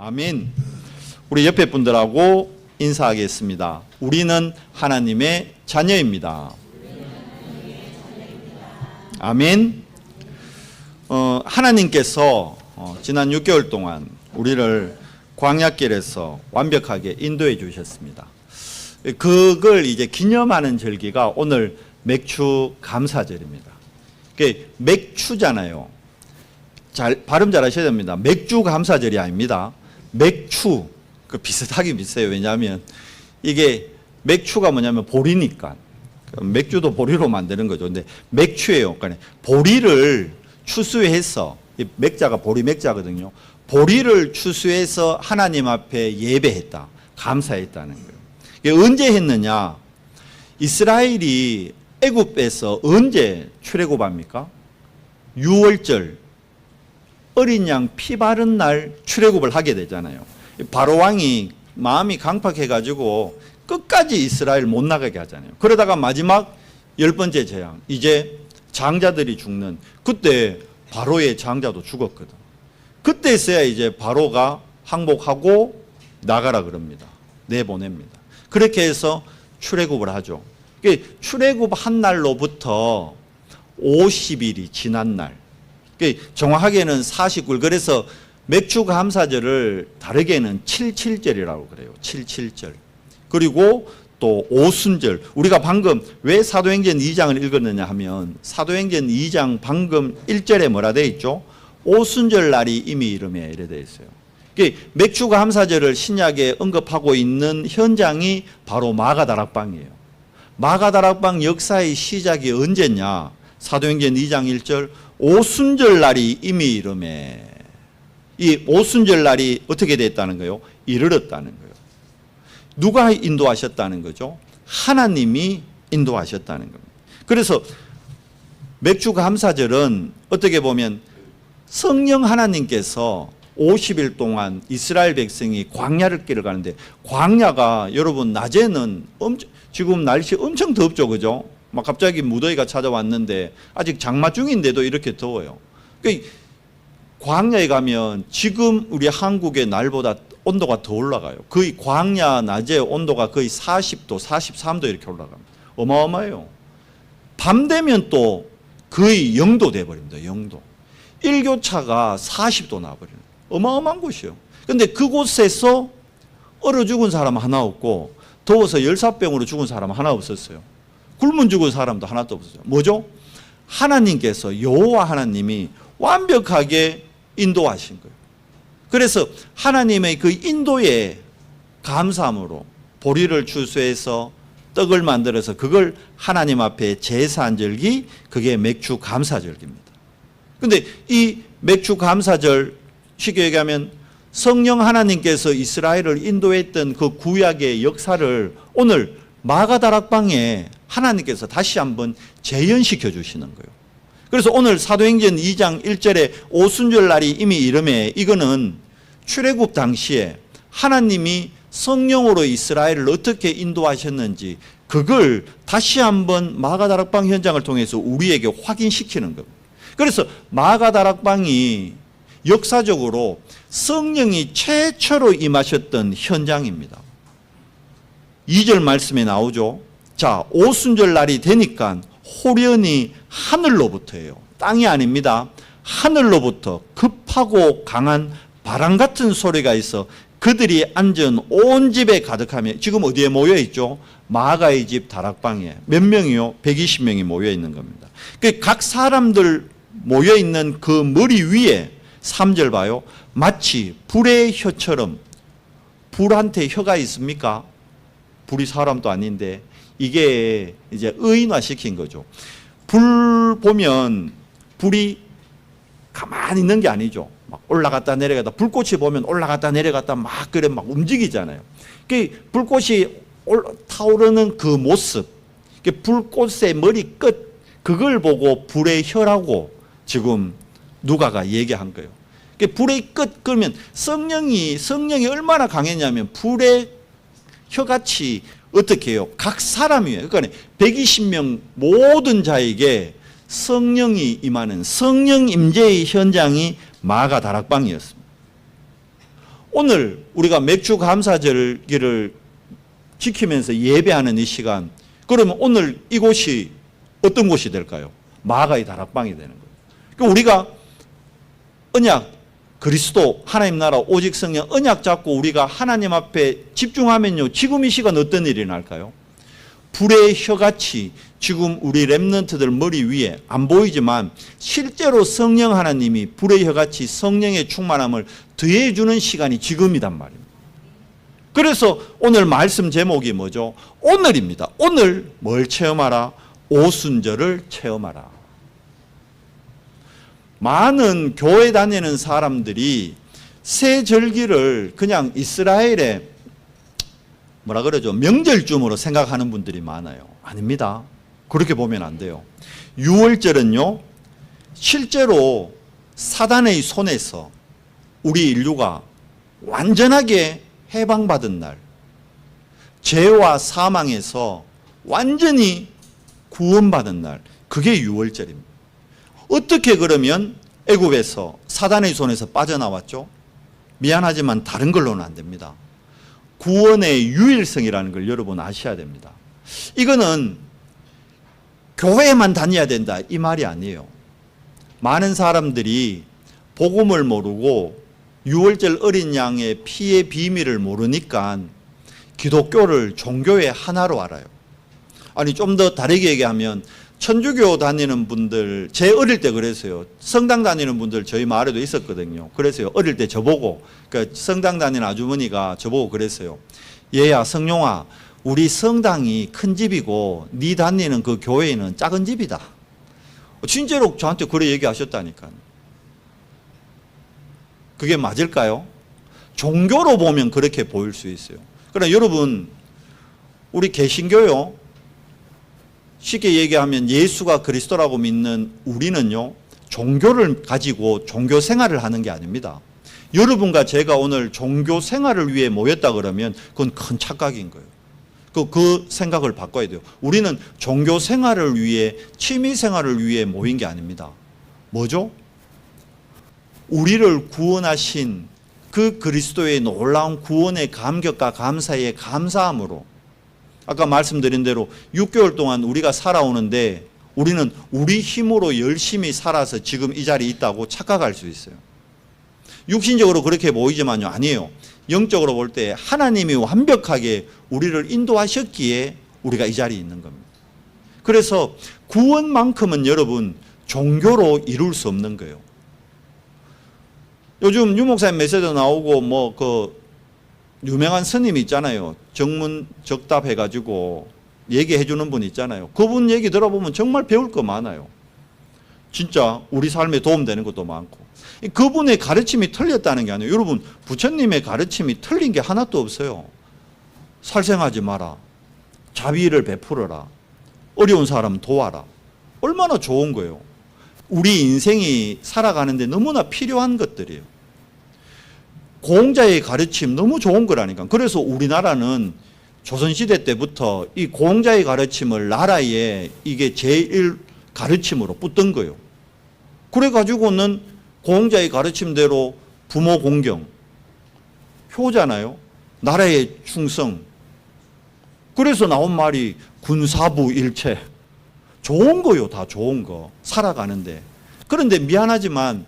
아멘. 우리 옆에 분들하고 인사하겠습니다. 우리는 하나님의 자녀입니다. 아멘. 하나님께서 지난 6개월 동안 우리를 광야길에서 완벽하게 인도해 주셨습니다. 그걸 이제 기념하는 절기가 오늘 맥주 감사절입니다. 맥주잖아요. 발음 잘 하셔야 됩니다. 맥주 감사절이 아닙니다. 맥주, 비슷하긴 비슷해요. 왜냐하면 이게 맥주가 뭐냐면 보리니까. 맥주도 보리로 만드는 거죠. 근데 맥주예요. 그러니까 보리를 추수해서, 맥자가 보리 맥자거든요. 보리를 추수해서 하나님 앞에 예배했다. 감사했다는 거예요. 이게 언제 했느냐? 이스라엘이 애굽에서 언제 출애굽합니까? 6월절 어린 양 피 바른 날 출애굽을 하게 되잖아요. 바로 왕이 마음이 강팍해가지고 끝까지 이스라엘 못 나가게 하잖아요. 그러다가 마지막 10번째 재앙, 이제 장자들이 죽는, 그때 바로의 장자도 죽었거든. 그때서야 이제 바로가 항복하고 나가라 그럽니다. 내보냅니다. 그렇게 해서 출애굽을 하죠. 출애굽 한 날로부터 50일이 지난 날, 정확하게는 49일. 그래서 맥주 감사절을 다르게는 77절이라고 그래요. 77절. 그리고 또 오순절. 우리가 방금 왜 사도행전 2장을 읽었느냐 하면 사도행전 2장 방금 1절에 뭐라 되어 있죠? 오순절 날이 이미 이름에 이래 되어 있어요. 맥주 감사절을 신약에 언급하고 있는 현장이 바로 마가다락방이에요. 마가다락방 역사의 시작이 언제냐? 사도행전 2장 1절 오순절 날이 이미 이름에, 이 오순절 날이 어떻게 됐다는 거예요? 이르렀다는 거예요. 누가 인도하셨다는 거죠? 하나님이 인도하셨다는 겁니다. 그래서 맥주 감사절은 어떻게 보면 성령 하나님께서 50일 동안 이스라엘 백성이 광야를 길을 가는데, 광야가 여러분 낮에는 지금 날씨 엄청 덥죠, 그죠? 막 갑자기 무더위가 찾아왔는데 아직 장마 중인데도 이렇게 더워요. 광야에 가면 지금 우리 한국의 날보다 온도가 더 올라가요. 거의 광야 낮에 온도가 거의 40도, 43도 이렇게 올라갑니다. 어마어마해요. 밤 되면 또 거의 0도 돼버립니다. 0도. 일교차가 40도 나버려요. 어마어마한 곳이에요. 근데 그곳에서 얼어 죽은 사람 하나 없고 더워서 열사병으로 죽은 사람 하나 없었어요. 굶은 죽은 사람도 하나도 없었어요. 뭐죠? 하나님께서, 여호와 하나님이 완벽하게 인도하신 거예요. 그래서 하나님의 그 인도에 감사함으로 보리를 추수해서 떡을 만들어서 그걸 하나님 앞에 제사한 절기, 그게 맥주 감사절기입니다. 근데 이 맥주 감사절, 쉽게 얘기하면 성령 하나님께서 이스라엘을 인도했던 그 구약의 역사를 오늘 마가다락방에 하나님께서 다시 한번 재현시켜 주시는 거예요. 그래서 오늘 사도행전 2장 1절에 오순절 날이 이미 이름에, 이거는 출애굽 당시에 하나님이 성령으로 이스라엘을 어떻게 인도하셨는지 그걸 다시 한번 마가다락방 현장을 통해서 우리에게 확인시키는 겁니다. 그래서 마가다락방이 역사적으로 성령이 최초로 임하셨던 현장입니다. 2절 말씀에 나오죠. 자, 오순절 날이 되니까 호련히 하늘로부터예요. 땅이 아닙니다. 하늘로부터 급하고 강한 바람 같은 소리가 있어 그들이 앉은 온 집에 가득하며, 지금 어디에 모여 있죠? 마가의 집 다락방에 몇 명이요? 120명이 모여 있는 겁니다. 각 사람들 모여 있는 그 머리 위에 3절 봐요. 마치 불의 혀처럼. 불한테 혀가 있습니까? 불이 사람도 아닌데 이게 이제 의인화시킨 거죠. 불 보면 불이 가만히 있는 게 아니죠. 막 올라갔다 내려갔다. 불꽃이 보면 올라갔다 내려갔다 막 그래 막 움직이잖아요. 불꽃이 타오르는 그 모습, 불꽃의 머리 끝, 그걸 보고 불의 혀라고 지금 누가가 얘기한 거예요. 불의 끝, 그러면 성령이 얼마나 강했냐면 불의 혀같이 어떻게 해요? 각 사람이에요. 그러니까 120명 모든 자에게 성령이 임하는 성령 임재의 현장이 마가 다락방이었습니다. 오늘 우리가 맥주 감사절기를 지키면서 예배하는 이 시간, 그러면 오늘 이곳이 어떤 곳이 될까요? 마가의 다락방이 되는 거예요. 그러니까 우리가 언약, 그리스도, 하나님 나라, 오직 성령, 언약 잡고 우리가 하나님 앞에 집중하면요, 지금 이 시간 어떤 일이 날까요? 불의 혀같이 지금 우리 렘넌트들 머리 위에 안 보이지만 실제로 성령 하나님이 불의 혀같이 성령의 충만함을 더해주는 시간이 지금이단 말입니다. 그래서 오늘 말씀 제목이 뭐죠? 오늘입니다. 오늘 뭘 체험하라? 오순절을 체험하라. 많은 교회 다니는 사람들이 새 절기를 그냥 이스라엘의 뭐라 그러죠? 명절쯤으로 생각하는 분들이 많아요. 아닙니다. 그렇게 보면 안 돼요. 6월절은요, 실제로 사단의 손에서 우리 인류가 완전하게 해방받은 날, 죄와 사망에서 완전히 구원받은 날, 그게 6월절입니다. 어떻게 그러면 애굽에서 사단의 손에서 빠져나왔죠? 미안하지만 다른 걸로는 안 됩니다. 구원의 유일성이라는 걸 여러분 아셔야 됩니다. 이거는 교회에만 다녀야 된다 이 말이 아니에요. 많은 사람들이 복음을 모르고 6월절 어린 양의 피의 비밀을 모르니까 기독교를 종교의 하나로 알아요. 아니 좀 더 다르게 얘기하면 천주교 다니는 분들, 제 어릴 때 그랬어요. 성당 다니는 분들 저희 마을에도 있었거든요. 그래서요, 어릴 때 저보고, 그러니까 성당 다니는 아주머니가 저보고 그랬어요. 얘야, 성룡아, 우리 성당이 큰 집이고 네 다니는 그 교회는 작은 집이다. 진짜로 저한테 그래 얘기하셨다니까요. 그게 맞을까요? 종교로 보면 그렇게 보일 수 있어요. 그러나 여러분, 우리 개신교요, 쉽게 얘기하면 예수가 그리스도라고 믿는 우리는요, 종교를 가지고 종교 생활을 하는 게 아닙니다. 여러분과 제가 오늘 종교 생활을 위해 모였다 그러면 그건 큰 착각인 거예요. 그 생각을 바꿔야 돼요. 우리는 종교 생활을 위해, 취미 생활을 위해 모인 게 아닙니다. 뭐죠? 우리를 구원하신 그 그리스도의 놀라운 구원의 감격과 감사의 감사함으로, 아까 말씀드린 대로 6개월 동안 우리가 살아오는데 우리는 우리 힘으로 열심히 살아서 지금 이 자리에 있다고 착각할 수 있어요. 육신적으로 그렇게 보이지만요, 아니에요. 영적으로 볼 때 하나님이 완벽하게 우리를 인도하셨기에 우리가 이 자리에 있는 겁니다. 그래서 구원만큼은 여러분 종교로 이룰 수 없는 거예요. 요즘 유 목사님 메시지도 나오고 유명한 스님이 있잖아요. 정문적답 해가지고 얘기해 주는 분 있잖아요. 그분 얘기 들어보면 정말 배울 거 많아요. 진짜 우리 삶에 도움되는 것도 많고. 그분의 가르침이 틀렸다는 게 아니에요. 여러분, 부처님의 가르침이 틀린 게 하나도 없어요. 살생하지 마라. 자비를 베풀어라. 어려운 사람 도와라. 얼마나 좋은 거예요. 우리 인생이 살아가는데 너무나 필요한 것들이에요. 공자의 가르침 너무 좋은 거라니까. 그래서 우리나라는 조선시대 때부터 이 공자의 가르침을 나라에 이게 제일 가르침으로 붙던 거예요. 그래가지고는 공자의 가르침대로 부모 공경, 효잖아요. 나라의 충성. 그래서 나온 말이 군사부 일체. 좋은 거요, 다 좋은 거. 살아가는데. 그런데 미안하지만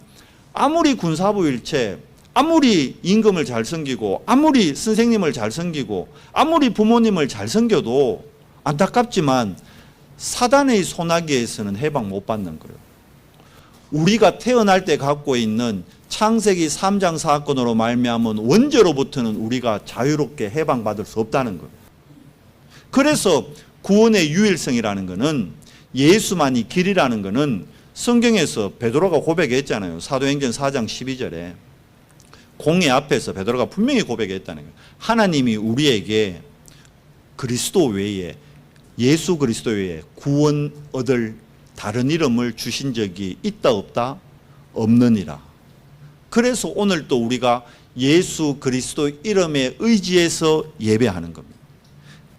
아무리 군사부 일체, 아무리 임금을 잘 섬기고, 아무리 선생님을 잘 섬기고, 아무리 부모님을 잘 섬겨도 안타깝지만 사단의 소나기에서는 해방 못 받는 거예요. 우리가 태어날 때 갖고 있는 창세기 3장 사건으로 말미암은 원죄로부터는 우리가 자유롭게 해방받을 수 없다는 거예요. 그래서 구원의 유일성이라는 것은, 예수만이 길이라는 것은 성경에서 베드로가 고백했잖아요. 사도행전 4장 12절에 공회 앞에서 베드로가 분명히 고백했다는 거예요. 하나님이 우리에게 그리스도 외에, 예수 그리스도 외에 구원 얻을 다른 이름을 주신 적이 있다 없다? 없느니라. 그래서 오늘 또 우리가 예수 그리스도 이름에 의지해서 예배하는 겁니다.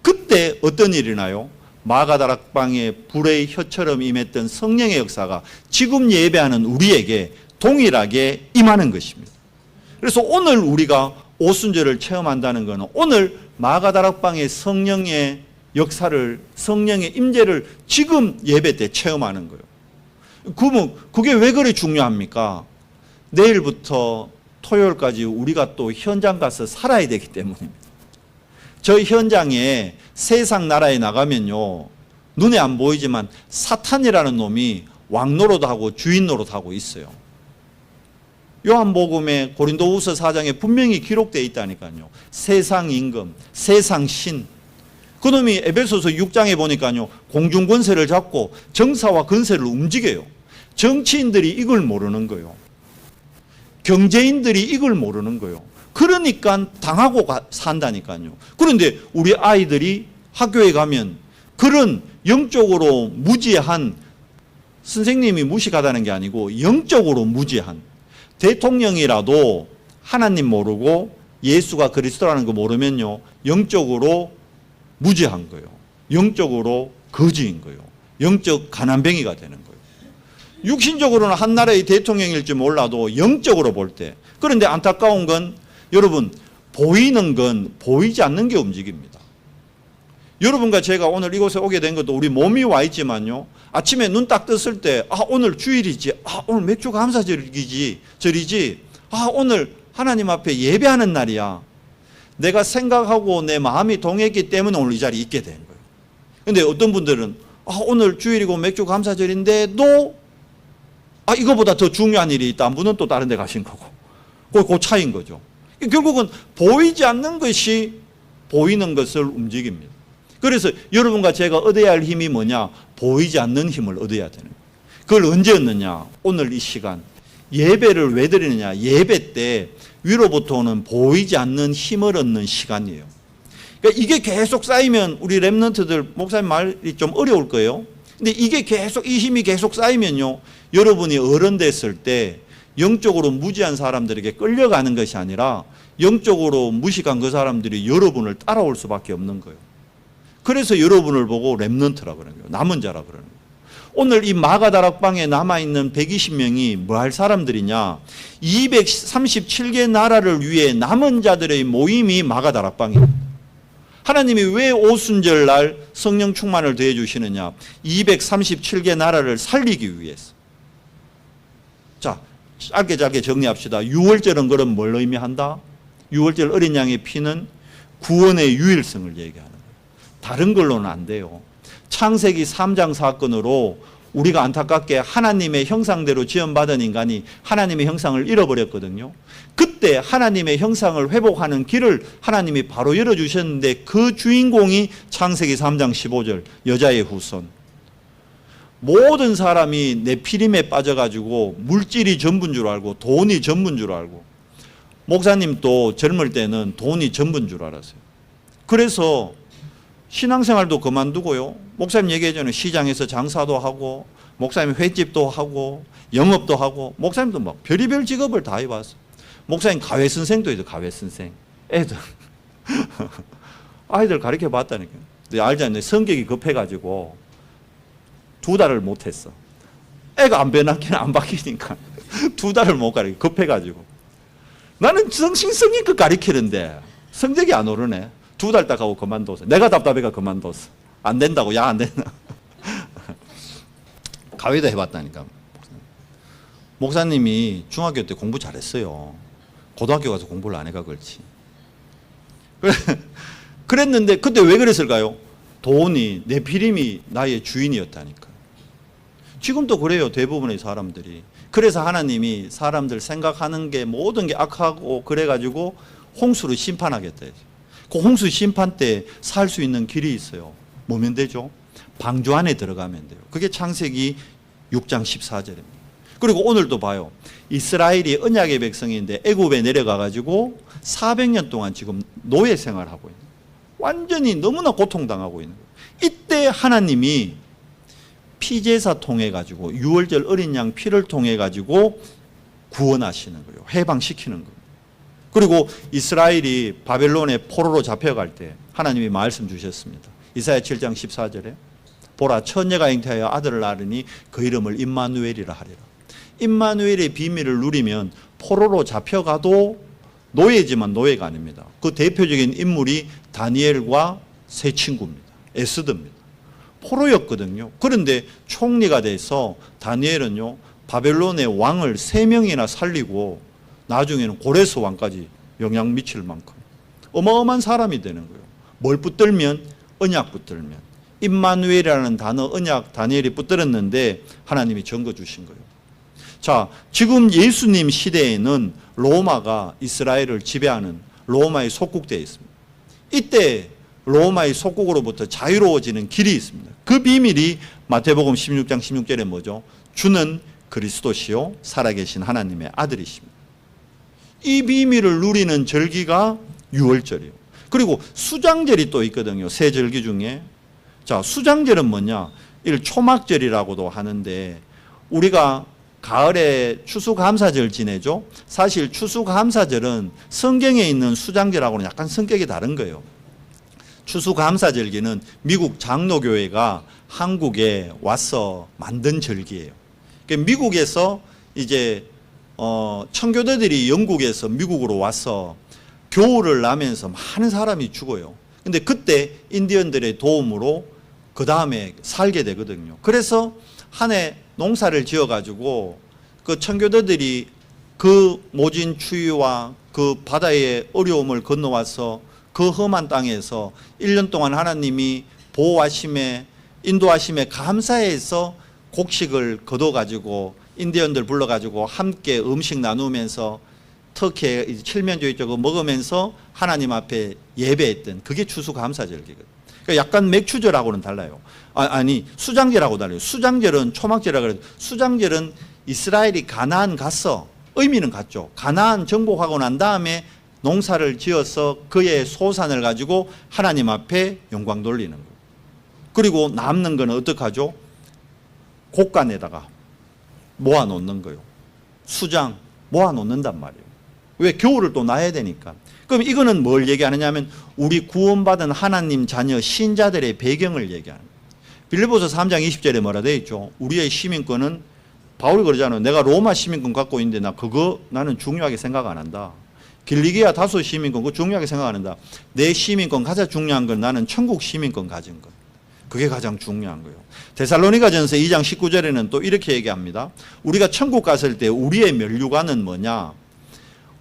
그때 어떤 일이 나요? 마가다락방에 불의 혀처럼 임했던 성령의 역사가 지금 예배하는 우리에게 동일하게 임하는 것입니다. 그래서 오늘 우리가 오순절을 체험한다는 것은 오늘 마가다락방의 성령의 역사를, 성령의 임재를 지금 예배 때 체험하는 거예요. 그러면 그게 왜 그래 중요합니까? 내일부터 토요일까지 우리가 또 현장 가서 살아야 되기 때문입니다. 저 현장에 세상 나라에 나가면요, 눈에 안 보이지만 사탄이라는 놈이 왕노릇하고 주인 노릇하고 있어요. 요한복음의 고린도후서 4장에 분명히 기록되어 있다니까요. 세상 임금, 세상 신. 그놈이 에베소서 6장에 보니까요, 공중 권세를 잡고 정사와 권세를 움직여요. 정치인들이 이걸 모르는 거예요. 경제인들이 이걸 모르는 거예요. 그러니까 당하고 산다니까요. 그런데 우리 아이들이 학교에 가면 그런 영적으로 무지한, 선생님이 무식하다는 게 아니고 영적으로 무지한, 대통령이라도 하나님 모르고 예수가 그리스도라는 거 모르면요, 영적으로 무지한 거예요. 영적으로 거지인 거예요. 영적 가난뱅이가 되는 거예요. 육신적으로는 한 나라의 대통령일지 몰라도 영적으로 볼 때. 그런데 안타까운 건 여러분, 보이는 건 보이지 않는 게 움직입니다. 여러분과 제가 오늘 이곳에 오게 된 것도 우리 몸이 와 있지만요, 아침에 눈 딱 떴을 때, 아, 오늘 주일이지, 아, 오늘 맥주 감사절이지, 아, 오늘 하나님 앞에 예배하는 날이야. 내가 생각하고 내 마음이 동했기 때문에 오늘 이 자리에 있게 된 거예요. 근데 어떤 분들은, 아, 오늘 주일이고 맥주 감사절인데도, 아, 이거보다 더 중요한 일이 있다. 분은 또 다른 데 가신 거고. 그 차이인 거죠. 결국은 보이지 않는 것이 보이는 것을 움직입니다. 그래서 여러분과 제가 얻어야 할 힘이 뭐냐? 보이지 않는 힘을 얻어야 되는 거예요. 그걸 언제 얻느냐? 오늘 이 시간. 예배를 왜 드리느냐? 예배 때 위로부터 오는 보이지 않는 힘을 얻는 시간이에요. 그러니까 이게 계속 쌓이면 우리 랩런트들, 목사님 말이 좀 어려울 거예요. 근데 이게 계속, 이 힘이 계속 쌓이면요, 여러분이 어른 됐을 때 영적으로 무지한 사람들에게 끌려가는 것이 아니라 영적으로 무식한 그 사람들이 여러분을 따라올 수밖에 없는 거예요. 그래서 여러분을 보고 렘넌트라고 그러는 거예요. 남은 자라 그러는 거예요. 오늘 이 마가다락방에 남아있는 120명이 뭐 할 사람들이냐? 237개 나라를 위해 남은 자들의 모임이 마가다락방이에요. 하나님이 왜 오순절 날 성령 충만을 더해 주시느냐? 237개 나라를 살리기 위해서. 자, 짧게 정리합시다. 유월절은 그럼 뭘 의미한다? 유월절 어린 양의 피는 구원의 유일성을 얘기하는 거예요. 다른 걸로는 안 돼요. 창세기 3장 사건으로 우리가 안타깝게 하나님의 형상대로 지음받은 인간이 하나님의 형상을 잃어버렸거든요. 그때 하나님의 형상을 회복하는 길을 하나님이 바로 열어주셨는데 그 주인공이 창세기 3장 15절 여자의 후손. 모든 사람이 네피림에 빠져가지고 물질이 전부인 줄 알고 돈이 전부인 줄 알고, 목사님도 젊을 때는 돈이 전부인 줄 알았어요. 그래서 신앙생활도 그만두고요, 목사님 얘기해주는 시장에서 장사도 하고 목사님 횟집도 하고 영업도 하고, 목사님도 막 별의별 직업을 다 해봤어요. 목사님 가외선생도 해도 가외선생. 애들 아이들 가르쳐 봤다니까요. 근데 알지 않나요? 성격이 급해가지고 2달을 못했어. 애가 안 변하기는 안 바뀌니까 2달을 못 가르쳐. 급해가지고. 나는 성신성의껏 가르치는데 성적이 안 오르네. 2달 딱 하고 그만뒀어. 내가 답답해가 그만뒀어. 안 된다고. 야, 안 된다. 가위도 해봤다니까. 목사님이 중학교 때 공부 잘했어요. 고등학교 가서 공부를 안 해가 그렇지. 그랬는데 그때 왜 그랬을까요? 돈이, 네피림이 나의 주인이었다니까. 지금도 그래요, 대부분의 사람들이. 그래서 하나님이 사람들 생각하는 게 모든 게 악하고 그래가지고 홍수로 심판하겠다 했어요. 그 홍수 심판 때 살 수 있는 길이 있어요. 뭐면 되죠? 방주 안에 들어가면 돼요. 그게 창세기 6장 14절입니다. 그리고 오늘도 봐요. 이스라엘이 언약의 백성인데 애굽에 내려가가지고 400년 동안 지금 노예 생활하고 있는 거예요. 완전히 너무나 고통당하고 있는 거예요. 이때 하나님이 피제사 통해 가지고 유월절 어린 양 피를 통해 가지고 구원하시는 거예요. 해방시키는 거예요. 그리고 이스라엘이 바벨론의 포로로 잡혀갈 때 하나님이 말씀 주셨습니다. 이사야 7장 14절에 보라, 처녀가 잉태하여 아들을 낳으니 그 이름을 임마누엘이라 하리라. 임마누엘의 비밀을 누리면 포로로 잡혀가도 노예지만 노예가 아닙니다. 그 대표적인 인물이 다니엘과 세 친구입니다. 에스더입니다. 포로였거든요. 그런데 총리가 돼서 다니엘은요, 바벨론의 왕을 3명이나 살리고 나중에는 고레스 왕까지 영향 미칠 만큼 어마어마한 사람이 되는 거예요. 뭘 붙들면? 언약 붙들면. 임마누엘이라는 단어, 언약 다니엘이 붙들었는데 하나님이 증거 주신 거예요. 자, 지금 예수님 시대에는 로마가 이스라엘을 지배하는 로마의 속국되어 있습니다. 이때 로마의 속국으로부터 자유로워지는 길이 있습니다. 그 비밀이 마태복음 16장 16절에 뭐죠? 주는 그리스도시요 살아계신 하나님의 아들이십니다. 이 비밀을 누리는 절기가 유월절이에요. 그리고 수장절이 또 있거든요. 세 절기 중에. 자, 수장절은 뭐냐? 이를 초막절이라고도 하는데 우리가 가을에 추수감사절 지내죠. 사실 추수감사절은 성경에 있는 수장절하고는 약간 성격이 다른 거예요. 추수감사절기는 미국 장로교회가 한국에 와서 만든 절기예요. 그러니까 미국에서 이제 청교도들이 영국에서 미국으로 와서 겨울을 나면서 많은 사람이 죽어요. 근데 그때 인디언들의 도움으로 그 다음에 살게 되거든요. 그래서 한 해 농사를 지어가지고 그 청교도들이 그 모진 추위와 그 바다의 어려움을 건너와서 그 험한 땅에서 1년 동안 하나님이 보호하심에 인도하심에 감사해서 곡식을 거둬가지고 인디언들 불러가지고 함께 음식 나누면서 터키에 칠면조 쪽을 먹으면서 하나님 앞에 예배했던 그게 추수감사절기거든요. 그러니까 약간 맥추절하고는 달라요. 아니 수장절하고 달라요. 수장절은 초막절이라고 그래요. 수장절은 이스라엘이 가나안 갔어. 의미는 같죠. 가나안 정복하고 난 다음에 농사를 지어서 그의 소산을 가지고 하나님 앞에 영광 돌리는 거예요. 그리고 남는 건 어떻게 하죠? 곡간에다가 모아놓는 거예요. 수장 모아놓는단 말이에요. 왜? 겨울을 또 나야 되니까. 그럼 이거는 뭘 얘기하느냐면 우리 구원받은 하나님 자녀 신자들의 배경을 얘기하는 거예요. 빌립보서 3장 20절에 뭐라 되어 있죠? 우리의 시민권은 바울이 그러잖아요. 내가 로마 시민권 갖고 있는데 나는 중요하게 생각 안 한다. 길리기아 다소 시민권 그거 중요하게 생각 안 한다. 내 시민권 가장 중요한 건 나는 천국 시민권 가진 것. 그게 가장 중요한 거예요. 데살로니가전서 2장 19절에는 또 이렇게 얘기합니다. 우리가 천국 갔을 때 우리의 면류관은 뭐냐?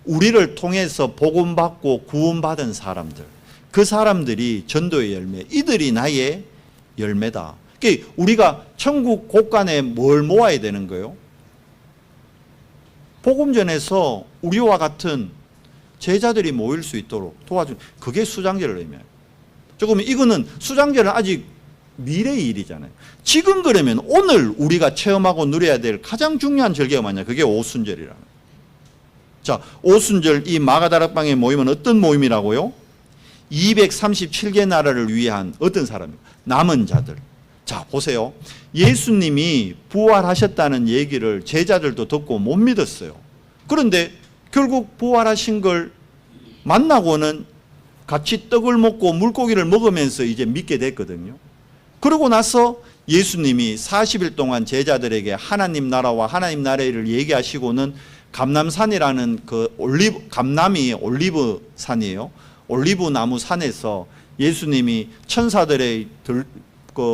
우리를 통해서 복음받고 구원받은 사람들, 그 사람들이 전도의 열매, 이들이 나의 열매다. 그러니까 우리가 천국 곳간에 뭘 모아야 되는 거예요? 복음 전에서 우리와 같은 제자들이 모일 수 있도록 도와주는, 그게 수장절을 의미해요. 조금 이거는 수장절은 아직 미래의 일이잖아요. 지금 그러면 오늘 우리가 체험하고 누려야 될 가장 중요한 절기가 뭐냐? 그게 오순절이라는 거예요. 자, 오순절 이 마가다락방의 모임은 어떤 모임이라고요? 237개 나라를 위한 어떤 사람이에요? 남은 자들. 자, 보세요. 예수님이 부활하셨다는 얘기를 제자들도 듣고 못 믿었어요. 그런데 결국 부활하신 걸 만나고는 같이 떡을 먹고 물고기를 먹으면서 이제 믿게 됐거든요. 그러고 나서 예수님이 40일 동안 제자들에게 하나님 나라와 하나님 나라를 얘기하시고는 감람산이라는 감람이 올리브 산이에요. 올리브 나무 산에서 예수님이 천사들의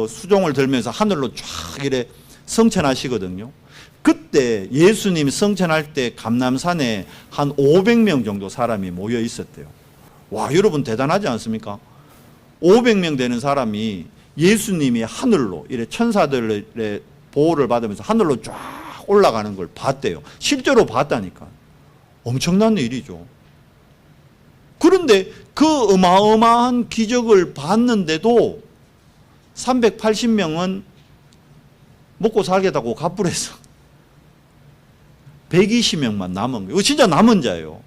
수종을 들면서 하늘로 쫙 이래 성천하시거든요. 그때 예수님이 성천할 때 감람산에 한 500명 정도 사람이 모여 있었대요. 와, 여러분 대단하지 않습니까? 500명 되는 사람이 예수님이 하늘로 이래 천사들의 보호를 받으면서 하늘로 쫙 올라가는 걸 봤대요. 실제로 봤다니까. 엄청난 일이죠. 그런데 그 어마어마한 기적을 봤는데도 380명은 먹고 살겠다고 갑불해서 120명만 남은 거예요. 진짜 남은 자예요.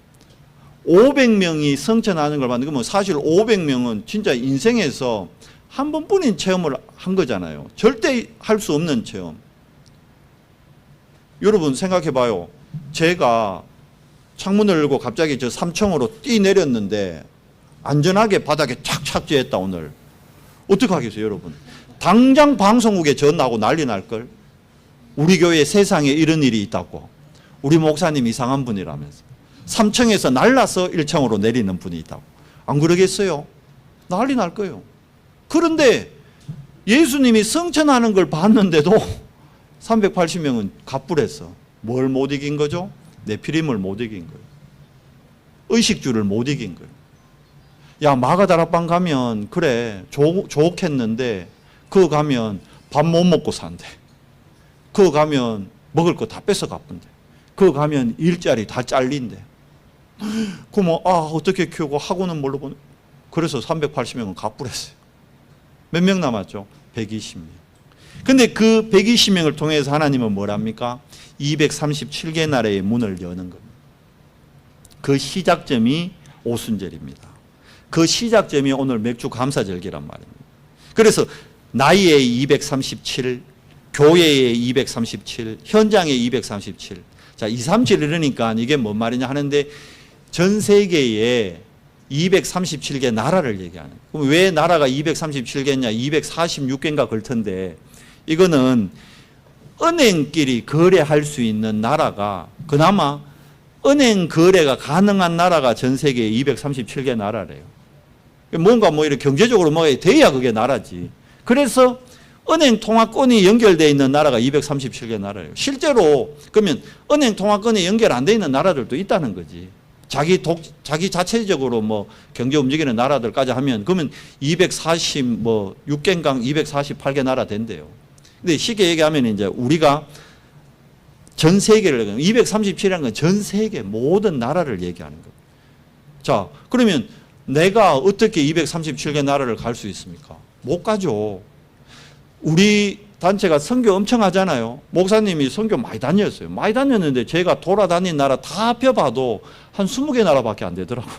500명이 성천하는 걸 봤는데 사실 500명은 진짜 인생에서 한 번뿐인 체험을 한 거잖아요. 절대 할 수 없는 체험. 여러분 생각해 봐요. 제가 창문을 열고 갑자기 저 3층으로 뛰내렸는데 안전하게 바닥에 착 착지했다 오늘. 어떻게 하겠어요 여러분? 당장 방송국에 전화하고 난리 날걸. 우리 교회 세상에 이런 일이 있다고. 우리 목사님 이상한 분이라면서. 3층에서 날라서 1층으로 내리는 분이 있다고. 안 그러겠어요? 난리 날 거예요. 그런데 예수님이 승천하는 걸 봤는데도 380명은 갑불했어. 뭘 못 이긴 거죠? 네피림을 못 이긴 거예요. 의식주를 못 이긴 거예요. 야, 마가다락방 가면 그래 좋겠는데 그거 가면 밥 못 먹고 산대. 그거 가면 먹을 거 다 뺏어 갚은대. 그거 가면 일자리 다 잘린대. 그럼 어떻게 키우고 학원은 뭘로 보내? 그래서 380명은 갑불했어요. 몇 명 남았죠? 120명. 근데 그 120명을 통해서 하나님은 뭘 합니까? 237개 나라의 문을 여는 겁니다. 그 시작점이 오순절입니다. 그 시작점이 오늘 맥주 감사절기란 말입니다. 그래서 나이의 237, 교회의 237, 현장의 237. 자, 237 이러니까 이게 뭔 말이냐 하는데 전 세계에 237개 나라를 얘기하는 거예요. 그럼 왜 나라가 237개냐? 246개인가 그럴 텐데 이거는 은행끼리 거래할 수 있는 나라가 그나마 은행 거래가 가능한 나라가 전 세계에 237개 나라래요. 뭔가 이렇게 경제적으로 돼야 그게 나라지. 그래서 은행 통화권이 연결되어 있는 나라가 237개 나라예요. 실제로 그러면 은행 통화권이 연결 안 되어 있는 나라들도 있다는 거지. 자기 자체적으로 경제 움직이는 나라들까지 하면 그러면 246개인가 248개 나라 된대요. 근데 쉽게 얘기하면 이제 우리가 전 세계를 237이라는 건 전 세계 모든 나라를 얘기하는 거예요. 자, 그러면 내가 어떻게 237개 나라를 갈 수 있습니까? 못 가죠. 우리 단체가 선교 엄청 하잖아요. 목사님이 선교 많이 다녔어요. 많이 다녔는데 제가 돌아다닌 나라 다 합해봐도 한 20개 나라밖에 안 되더라고.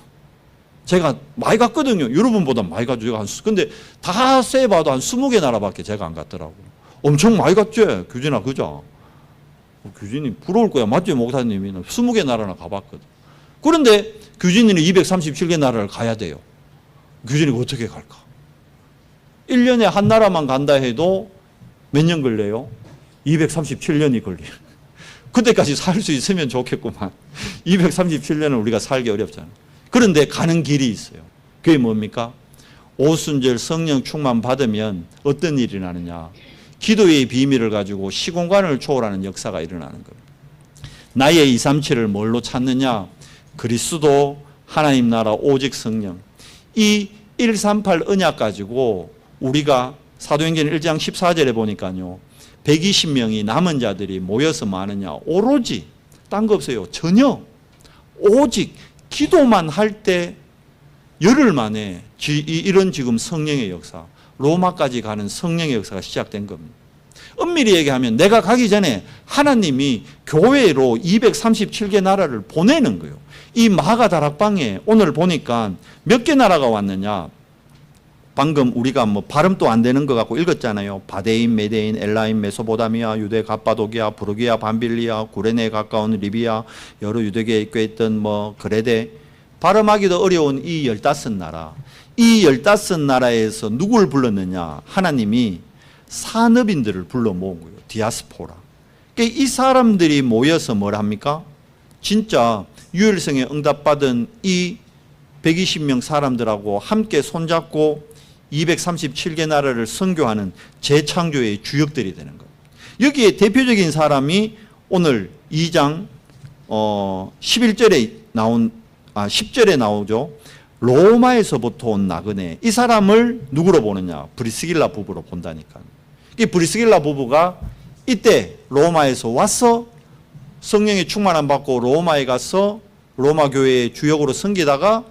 제가 많이 갔거든요. 여러분보다 많이 가죠. 제가 근데 다 세봐도 한 20개 나라밖에 제가 안 갔더라고. 엄청 많이 갔지, 규진아, 그죠? 규진이 부러울 거야. 맞지, 목사님이? 20개 나라나 가봤거든. 그런데 규진이는 237개 나라를 가야 돼요. 규진이가 어떻게 갈까? 1년에 한 나라만 간다 해도 몇 년 걸려요? 237년이 걸려요. 그때까지 살 수 있으면 좋겠구만. 237년은 우리가 살기 어렵잖아요. 그런데 가는 길이 있어요. 그게 뭡니까? 오순절 성령 충만 받으면 어떤 일이 일어나느냐? 기도의 비밀을 가지고 시공간을 초월하는 역사가 일어나는 겁니다. 나의 237을 뭘로 찾느냐? 그리스도, 하나님 나라, 오직 성령. 이 138 언약 가지고 우리가 사도행전 1장 14절에 보니까요. 120명이 남은 자들이 모여서 뭐 하느냐? 오로지 딴 거 없어요. 전혀 오직 기도만 할 때 열흘 만에 이런 지금 성령의 역사, 로마까지 가는 성령의 역사가 시작된 겁니다. 엄밀히 얘기하면 내가 가기 전에 하나님이 교회로 237개 나라를 보내는 거예요. 이 마가다락방에 오늘 보니까 몇 개 나라가 왔느냐? 방금 우리가 발음도 안 되는 것 같고 읽었잖아요. 바데인, 메데인, 엘라임, 메소포타미아, 유대, 갑바도기아, 부르기아, 밤빌리아, 구레네에 가까운 리비아, 여러 유대계에 껴있던 그레데. 발음하기도 어려운 이 15나라. 이 15나라에서 누굴 불렀느냐? 하나님이 산업인들을 불러 모은 거예요. 디아스포라. 그러니까 이 사람들이 모여서 뭘 합니까? 진짜 유일성에 응답받은 이 120명 사람들하고 함께 손잡고 237개 나라를 선교하는 재창조의 주역들이 되는 거예요. 여기에 대표적인 사람이 오늘 2장 11절에 나온 10절에 나오죠. 로마에서부터 온 나그네. 이 사람을 누구로 보느냐? 브리스길라 부부로 본다니까. 이 브리스길라 부부가 이때 로마에서 와서 성령의 충만함 받고 로마에 가서 로마 교회의 주역으로 섬기다가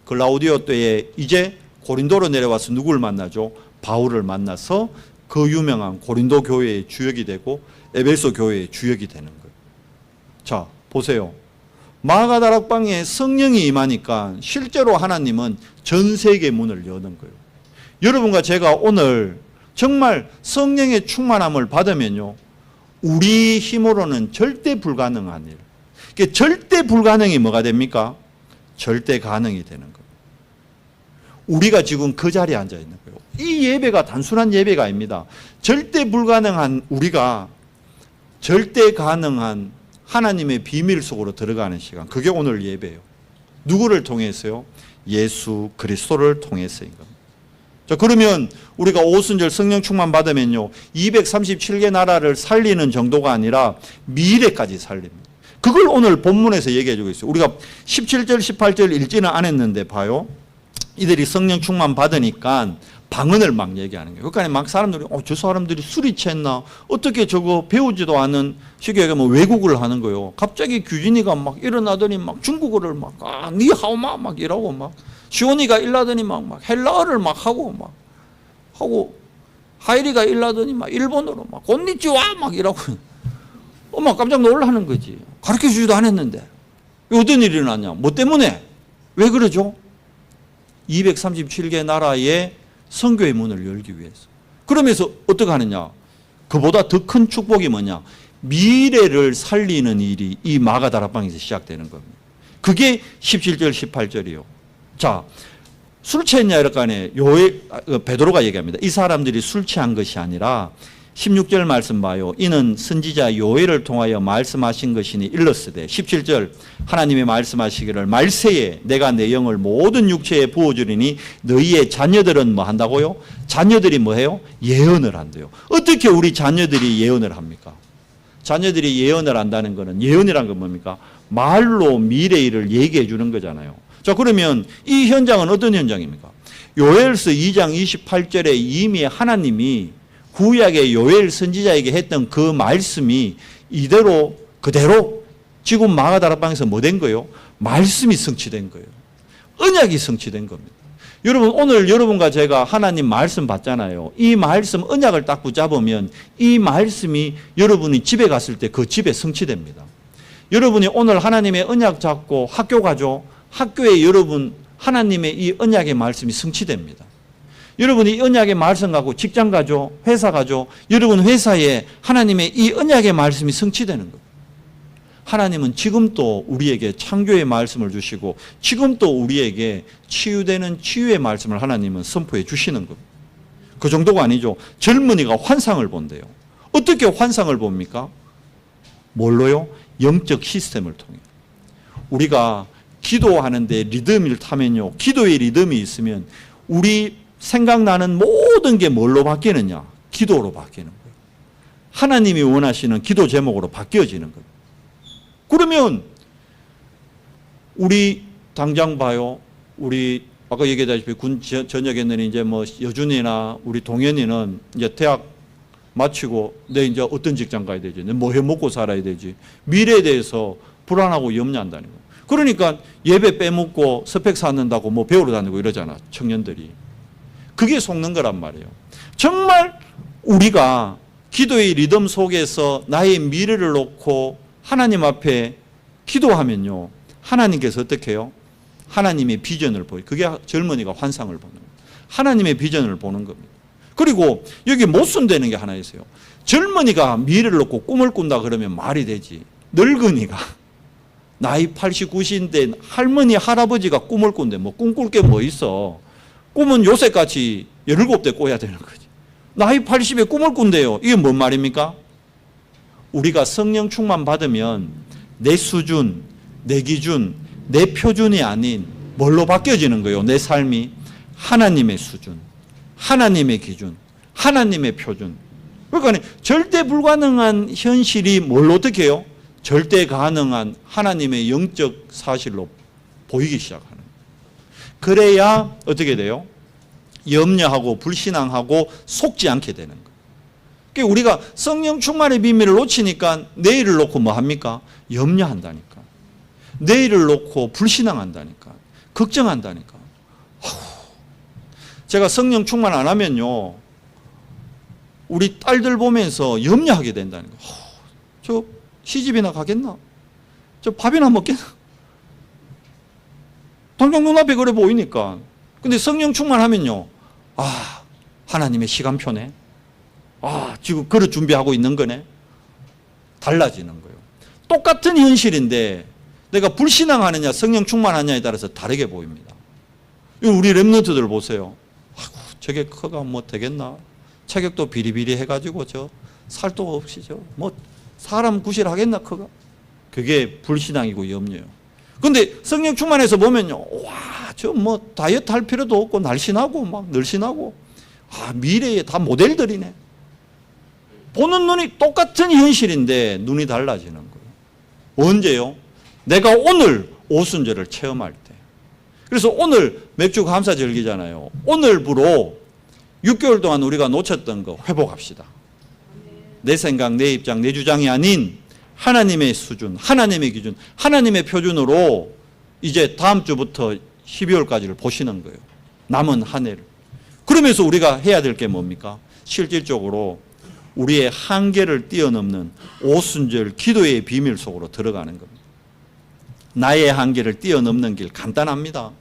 글라우디오 때에 이제 고린도로 내려와서 누구를 만나죠? 바울을 만나서 그 유명한 고린도 교회의 주역이 되고 에베소 교회의 주역이 되는 거예요. 자, 보세요. 마가다락방에 성령이 임하니까 실제로 하나님은 전 세계 문을 여는 거예요. 여러분과 제가 오늘 정말 성령의 충만함을 받으면요, 우리 힘으로는 절대 불가능한 일. 그러니까 절대 불가능이 뭐가 됩니까? 절대 가능이 되는 거예요. 우리가 지금 그 자리에 앉아 있는 거예요. 이 예배가 단순한 예배가 아닙니다. 절대 불가능한 우리가 절대 가능한 하나님의 비밀 속으로 들어가는 시간. 그게 오늘 예배예요. 누구를 통해서요? 예수 그리스도를 통해서인 겁니다. 자, 그러면 우리가 오순절 성령 충만 받으면요, 237개 나라를 살리는 정도가 아니라 미래까지 살립니다. 그걸 오늘 본문에서 얘기해 주고 있어요. 우리가 17절, 18절 읽지는 않았는데 봐요. 이들이 성령 충만 받으니까 방언을 막 얘기하는 거예요. 그러니까 막 사람들이 저 사람들이 술이 취했나? 어떻게 저거 배우지도 않은 쉽게 얘기하면 외국어를 하는 거예요. 갑자기 규진이가 막 일어나더니 막 중국어를 막 니하오마 막 이러고 막 시온이가 일나더니 막 헬라어를 막 하고 하이리가 일나더니 막 일본어로 막 곤니치와 막 이러고 막 깜짝 놀라는 거지. 가르쳐 주지도 않았는데. 어떤 일이 일어났냐? 뭐 때문에? 왜 그러죠? 237개 나라의 선교의 문을 열기 위해서. 그러면서 어떻게 하느냐? 그보다 더 큰 축복이 뭐냐? 미래를 살리는 일이 이 마가다락방에서 시작되는 겁니다. 그게 17절, 18절이요. 자, 술 취했냐 이럴 거 아니에요. 베드로가 얘기합니다. 이 사람들이 술 취한 것이 아니라 16절 말씀 봐요. 이는 선지자 요엘을 통하여 말씀하신 것이니 일렀으되 17절 하나님이 말씀하시기를 말세에 내가 내 영을 모든 육체에 부어주리니 너희의 자녀들은 뭐 한다고요? 자녀들이 뭐 해요? 예언을 한대요. 어떻게 우리 자녀들이 예언을 합니까? 자녀들이 예언을 한다는 것은 예언이란 건 뭡니까? 말로 미래 일을 얘기해 주는 거잖아요. 자, 그러면 이 현장은 어떤 현장입니까? 요엘서 2장 28절에 이미 하나님이 구약의 요엘 선지자에게 했던 그 말씀이 이대로 그대로 지금 마가다락방에서 뭐 된 거예요? 말씀이 성취된 거예요. 언약이 성취된 겁니다. 여러분, 오늘 여러분과 제가 하나님 말씀 받잖아요. 이 말씀 언약을 딱 붙잡으면 이 말씀이 여러분이 집에 갔을 때 그 집에 성취됩니다. 여러분이 오늘 하나님의 언약 잡고 학교 가죠. 학교에 여러분 하나님의 이 언약의 말씀이 성취됩니다. 여러분이 이 언약의 말씀 갖고 직장 가죠, 회사 가죠. 여러분 회사에 하나님의 이 언약의 말씀이 성취되는 거예요. 하나님은 지금 또 우리에게 창조의 말씀을 주시고 지금 또 우리에게 치유되는 치유의 말씀을 하나님은 선포해 주시는 겁니다. 그 정도가 아니죠. 젊은이가 환상을 본대요. 어떻게 환상을 봅니까? 뭘로요? 영적 시스템을 통해. 우리가 기도하는데 리듬을 타면요, 기도의 리듬이 있으면 우리 생각나는 모든 게 뭘로 바뀌느냐? 기도로 바뀌는 거예요. 하나님이 원하시는 기도 제목으로 바뀌어지는 거예요. 그러면 우리 당장 봐요. 우리 아까 얘기했다시피 군 전역에는 이제 뭐 여준이나 우리 동현이는 이제 대학 마치고 내 이제 어떤 직장 가야 되지? 내 뭐 해 먹고 살아야 되지? 미래에 대해서 불안하고 염려한다는 거예요. 그러니까 예배 빼먹고 스펙 쌓는다고 뭐 배우러 다니고 이러잖아, 청년들이. 그게 속는 거란 말이에요. 정말 우리가 기도의 리듬 속에서 나의 미래를 놓고 하나님 앞에 기도하면요, 하나님께서 어떻게 해요? 하나님의 비전을 보여요. 그게 젊은이가 환상을 보는 거예요. 하나님의 비전을 보는 겁니다. 그리고 여기 못 쓴다는 게 하나 있어요. 젊은이가 미래를 놓고 꿈을 꾼다 그러면 말이 되지. 늙은이가 나이 80, 90인데 할머니, 할아버지가 꿈을 꾼대. 뭐 꿈꿀 게 뭐 있어. 꿈은 요새같이 17대 꿔야 되는 거지. 나이 80에 꿈을 꾼대요. 이게 뭔 말입니까? 우리가 성령 충만 받으면 내 수준, 내 기준, 내 표준이 아닌 뭘로 바뀌어지는 거예요? 내 삶이 하나님의 수준, 하나님의 기준, 하나님의 표준. 그러니까 절대 불가능한 현실이 뭘 어떻게 해요? 절대 가능한 하나님의 영적 사실로 보이기 시작하는 거예요. 그래야 어떻게 돼요? 염려하고 불신앙하고 속지 않게 되는 거예요. 그러니까 우리가 성령 충만의 비밀을 놓치니까 내일을 놓고 뭐 합니까? 염려한다니까. 내일을 놓고 불신앙한다니까. 걱정한다니까. 제가 성령 충만 안 하면요, 우리 딸들 보면서 염려하게 된다는 거예요. 저 시집이나 가겠나? 저 밥이나 먹겠나? 당장 눈앞에 그래 보이니까. 근데 성령 충만하면요, 아, 하나님의 시간표네. 아, 지금 그릇 준비하고 있는 거네. 달라지는 거예요. 똑같은 현실인데 내가 불신앙하느냐 성령 충만하느냐에 따라서 다르게 보입니다. 우리 랩런트들 보세요. 아이고, 저게 커가 뭐 되겠나? 체격도 비리비리 해가지고 저 살도 없이 저 뭐 사람 구실하겠나 커가? 그게 불신앙이고 염려요. 근데 성령 충만해서 보면요, 와, 저 뭐 다이어트 할 필요도 없고 날씬하고 막 늘씬하고, 미래에 다 모델들이네. 보는 눈이 똑같은 현실인데 눈이 달라지는 거예요. 언제요? 내가 오늘 오순절을 체험할 때. 그래서 오늘 맥주 감사절기잖아요. 오늘부로 6개월 동안 우리가 놓쳤던 거 회복합시다. 내 생각, 내 입장, 내 주장이 아닌 하나님의 수준, 하나님의 기준, 하나님의 표준으로 이제 다음 주부터 12월까지를 보시는 거예요. 남은 한 해를. 그러면서 우리가 해야 될 게 뭡니까? 실질적으로 우리의 한계를 뛰어넘는 오순절 기도의 비밀 속으로 들어가는 겁니다. 나의 한계를 뛰어넘는 길 간단합니다.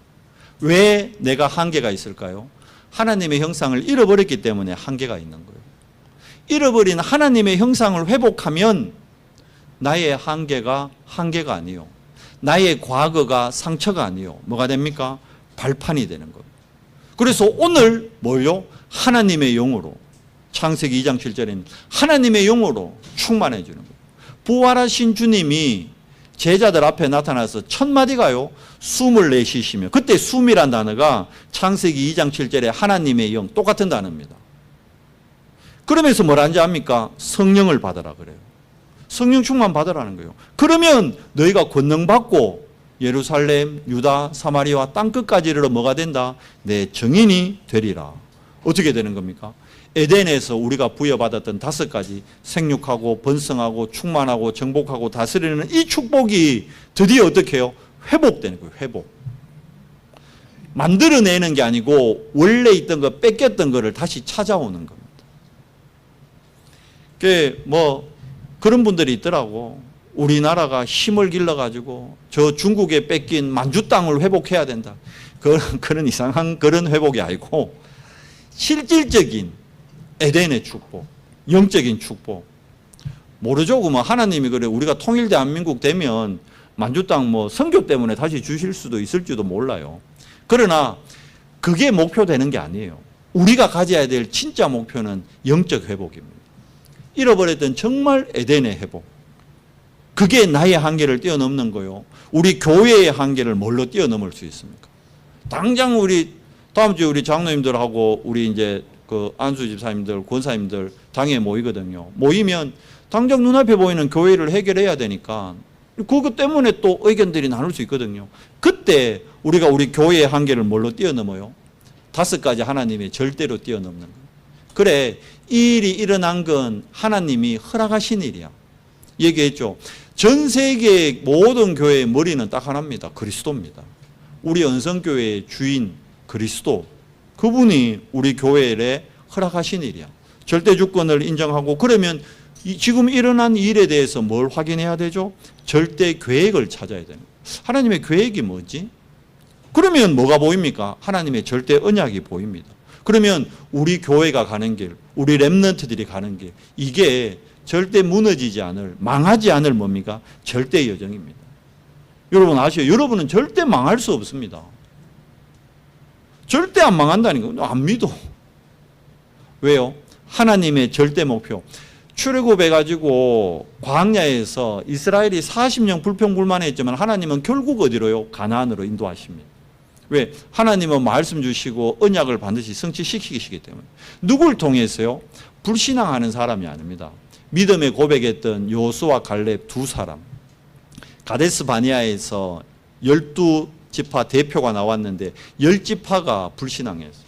왜 내가 한계가 있을까요? 하나님의 형상을 잃어버렸기 때문에 한계가 있는 거예요. 잃어버린 하나님의 형상을 회복하면 나의 한계가 아니요. 나의 과거가 상처가 아니요. 뭐가 됩니까? 발판이 되는 겁니다. 그래서 오늘 뭐요? 하나님의 영으로, 창세기 2장 7절에는 하나님의 영으로 충만해 주는 거예요. 부활하신 주님이 제자들 앞에 나타나서 첫 마디가요, 숨을 내쉬시며, 그때 숨이란 단어가 창세기 2장 7절에 하나님의 영, 똑같은 단어입니다. 그러면서 뭐라는지 압니까? 성령을 받으라 그래요. 성령 충만 받으라는 거예요. 그러면 너희가 권능 받고 예루살렘, 유다, 사마리아 땅끝까지 이르러 뭐가 된다? 내 증인이 되리라. 어떻게 되는 겁니까? 에덴에서 우리가 부여받았던 5가지 생육하고 번성하고 충만하고 정복하고 다스리는 이 축복이 드디어 어떻게 해요? 회복되는 거예요. 회복. 만들어내는 게 아니고 원래 있던 거, 뺏겼던 거를 다시 찾아오는 겁니다. 그런 분들이 있더라고. 우리나라가 힘을 길러가지고 저 중국에 뺏긴 만주 땅을 회복해야 된다. 그런 이상한 그런 회복이 아니고 실질적인 에덴의 축복, 영적인 축복. 모르죠. 그러면 하나님이 그래 우리가 통일 대한민국 되면 만주 땅 선교 때문에 다시 주실 수도 있을지도 몰라요. 그러나 그게 목표 되는 게 아니에요. 우리가 가져야 될 진짜 목표는 영적 회복입니다. 잃어버렸던 정말 에덴의 회복. 그게 나의 한계를 뛰어넘는 거요. 우리 교회의 한계를 뭘로 뛰어넘을 수 있습니까? 당장 다음 주에 우리 장로님들하고 우리 이제 안수 집사님들, 권사님들 당에 모이거든요. 모이면 당장 눈앞에 보이는 교회를 해결해야 되니까 그것 때문에 또 의견들이 나눌 수 있거든요. 그때 우리가 우리 교회의 한계를 뭘로 뛰어넘어요? 5가지 하나님의 절대로 뛰어넘는 거예요. 그래, 이 일이 일어난 건 하나님이 허락하신 일이야. 얘기했죠. 전 세계의 모든 교회의 머리는 딱 하나입니다. 그리스도입니다. 우리 언성교회의 주인 그리스도, 그분이 우리 교회에 허락하신 일이야. 절대 주권을 인정하고, 그러면 지금 일어난 일에 대해서 뭘 확인해야 되죠? 절대 계획을 찾아야 되는 거예요. 하나님의 계획이 뭐지? 그러면 뭐가 보입니까? 하나님의 절대 언약이 보입니다. 그러면 우리 교회가 가는 길, 우리 렘넌트들이 가는 길, 이게 절대 무너지지 않을, 망하지 않을 뭡니까? 절대 여정입니다. 여러분 아시죠? 여러분은 절대 망할 수 없습니다. 절대 안 망한다니까. 안 믿어. 왜요? 하나님의 절대 목표. 출애굽해가지고 광야에서 이스라엘이 40년 불평불만했지만 하나님은 결국 어디로요? 가나안으로 인도하십니다. 왜? 하나님은 말씀 주시고 언약을 반드시 성취시키시기 때문에. 누굴 통해서요? 불신앙하는 사람이 아닙니다. 믿음의 고백했던 여호수아 갈렙 2사람. 가데스 바니아에서 12지파 대표가 나왔는데 10지파가 불신앙했어요.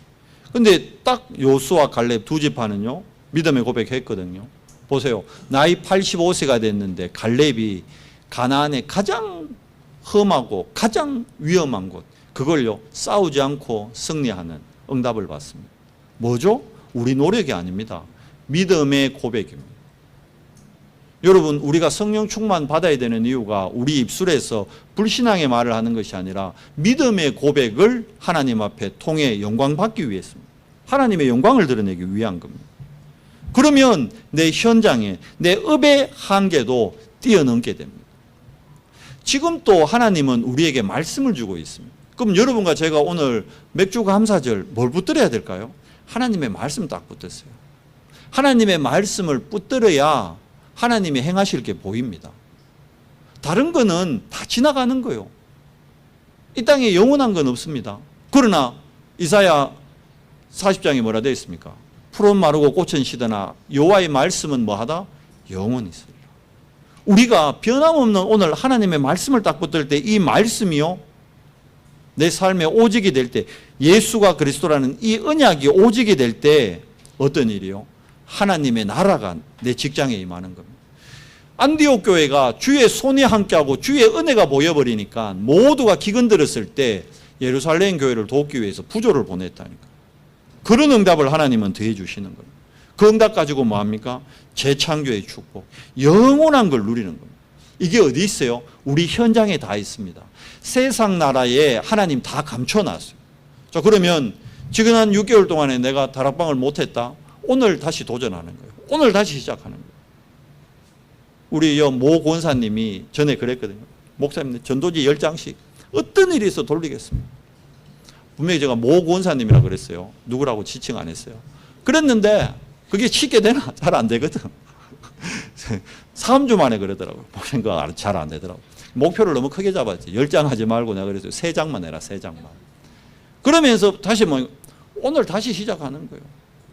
근데 딱 여호수아 갈렙 2지파는요 믿음의 고백했거든요. 보세요. 나이 85세가 됐는데 갈렙이 가나안의 가장 험하고 가장 위험한 곳, 그걸요 싸우지 않고 승리하는 응답을 받습니다. 뭐죠? 우리 노력이 아닙니다. 믿음의 고백입니다. 여러분, 우리가 성령 충만 받아야 되는 이유가 우리 입술에서 불신앙의 말을 하는 것이 아니라 믿음의 고백을 하나님 앞에 통해 영광 받기 위해서입니다. 하나님의 영광을 드러내기 위한 겁니다. 그러면 내 현장에 내 업의 한계도 뛰어넘게 됩니다. 지금 또 하나님은 우리에게 말씀을 주고 있습니다. 그럼 여러분과 제가 오늘 맥주 감사절 뭘 붙들어야 될까요? 하나님의 말씀 딱 붙었어요. 하나님의 말씀을 붙들어야 하나님이 행하실 게 보입니다. 다른 거는 다 지나가는 거예요. 이 땅에 영원한 건 없습니다. 그러나 이사야 40장에 뭐라 되어 있습니까? 푸른 마르고 꽃은 시드나 여호와의 말씀은 뭐하다? 영원히 있으리라. 우리가 변함없는 오늘 하나님의 말씀을 딱 붙들 때 이 말씀이요 내 삶의 오직이 될 때, 예수가 그리스도라는 이 언약이 오직이 될 때 어떤 일이요? 하나님의 나라가 내 직장에 임하는 겁니다. 안디옥 교회가 주의 손이 함께하고 주의 은혜가 모여버리니까 모두가 기근들었을 때 예루살렘 교회를 돕기 위해서 부조를 보냈다니까. 그런 응답을 하나님은 더해 주시는 거예요. 그 응답 가지고 뭐합니까? 재창조의 축복, 영원한 걸 누리는 겁니다. 이게 어디 있어요? 우리 현장에 다 있습니다. 세상 나라에 하나님 다 감춰놨어요. 자, 그러면 지금 한 6개월 동안에 내가 다락방을 못했다? 오늘 다시 도전하는 거예요. 오늘 다시 시작하는 거예요. 우리 모 권사님이 전에 그랬거든요. 목사님 전도지 10장씩 어떤 일이 있어 돌리겠습니다. 분명히 제가 모 권사님이라 그랬어요. 누구라고 지칭 안 했어요. 그랬는데 그게 쉽게 되나? 잘 안 되거든. 3주 만에 그러더라고요. 목사님과 잘 안 되더라고요. 목표를 너무 크게 잡았지. 10장 하지 말고 내가 그랬어요. 3장만 해라, 3장만. 그러면서 다시 오늘 다시 시작하는 거예요.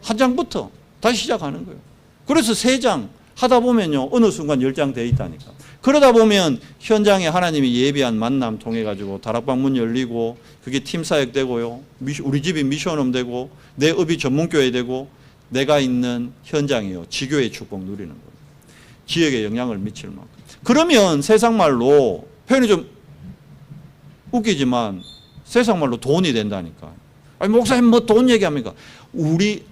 한 장부터 다시 시작하는 거예요. 그래서 3장 하다 보면요, 어느 순간 10장 돼 있다니까. 그러다 보면 현장에 하나님이 예비한 만남 통해가지고 다락방 문 열리고, 그게 팀사역 되고요, 우리 집이 미션홈 되고, 내 업이 전문교회 되고, 내가 있는 현장이요, 지교의 축복 누리는 거예요. 지역에 영향을 미칠 만큼. 그러면 세상 말로, 표현이 좀 웃기지만 세상 말로 돈이 된다니까. 아니, 목사님 뭐 돈 얘기합니까? 우리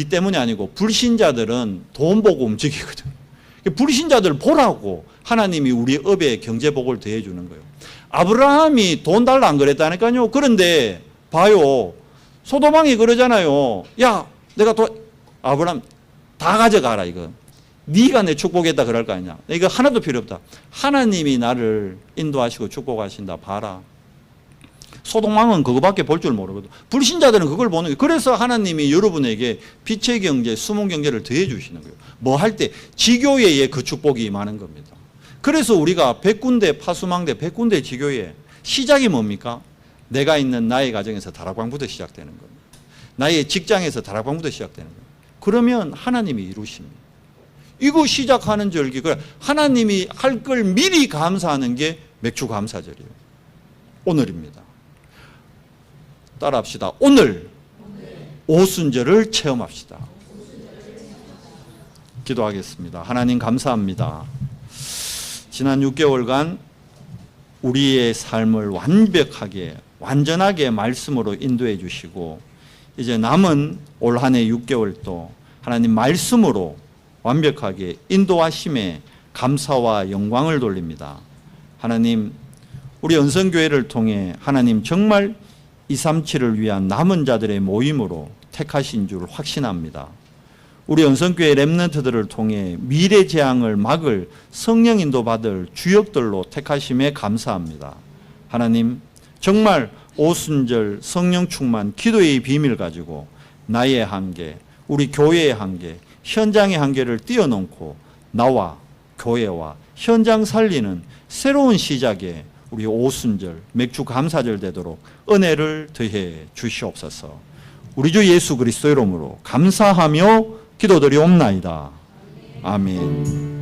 때문이 아니고 불신자들은 돈 보고 움직이거든요. 불신자들 보라고 하나님이 우리 업에 경제복을 더해주는 거예요. 아브라함이 돈 달라 안 그랬다니까요. 그런데 봐요, 소도망이 그러잖아요. 야, 내가 아브라함 다 가져가라 이거. 네가 내 축복했다 그럴 거 아니냐. 이거 하나도 필요 없다. 하나님이 나를 인도하시고 축복하신다 봐라. 소돔왕은 그거밖에 볼 줄 모르거든. 불신자들은 그걸 보는 거예요. 그래서 하나님이 여러분에게 빛의 경제, 숨은 경제를 더해 주시는 거예요. 뭐 할 때? 지교회에 그 축복이 임하는 겁니다. 그래서 우리가 100군데 파수망대, 100군데 지교회, 시작이 뭡니까? 내가 있는 나의 가정에서 다락방부터 시작되는 겁니다. 나의 직장에서 다락방부터 시작되는 거예요. 그러면 하나님이 이루십니다. 이거 시작하는 절기, 하나님이 할 걸 미리 감사하는 게 맥주 감사절이에요. 오늘입니다. 따라합시다. 오늘 오순절을 체험합시다. 기도하겠습니다. 하나님 감사합니다. 지난 6개월간 우리의 삶을 완벽하게 완전하게 말씀으로 인도해 주시고, 이제 남은 올 한 해 6개월도 하나님 말씀으로 완벽하게 인도하심에 감사와 영광을 돌립니다. 하나님, 우리 연성교회를 통해 하나님 정말 237을 위한 남은 자들의 모임으로 택하신 줄 확신합니다. 우리 연성교회 렘넌트들을 통해 미래 재앙을 막을 성령 인도받을 주역들로 택하심에 감사합니다. 하나님, 정말 오순절 성령 충만 기도의 비밀 가지고 나의 한계, 우리 교회의 한계, 현장의 한계를 뛰어넘고 나와 교회와 현장 살리는 새로운 시작에 우리 오순절, 맥주 감사절 되도록 은혜를 더해 주시옵소서. 우리 주 예수 그리스도 이름으로 감사하며 기도드리옵나이다. 아멘.